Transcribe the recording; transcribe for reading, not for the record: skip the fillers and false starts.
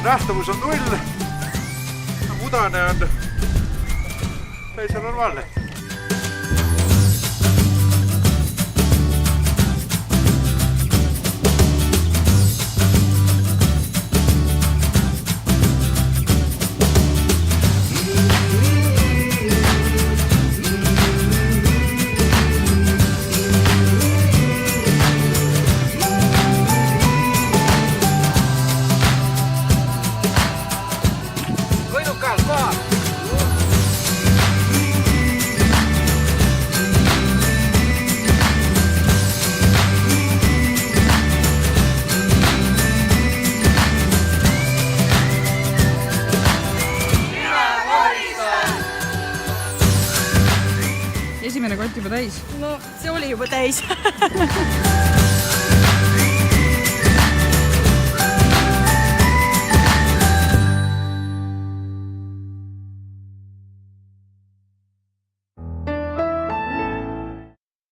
nähtavus on 0. Mudane on täitsa normaalne. Esimene kott juba täis. No see oli juba täis.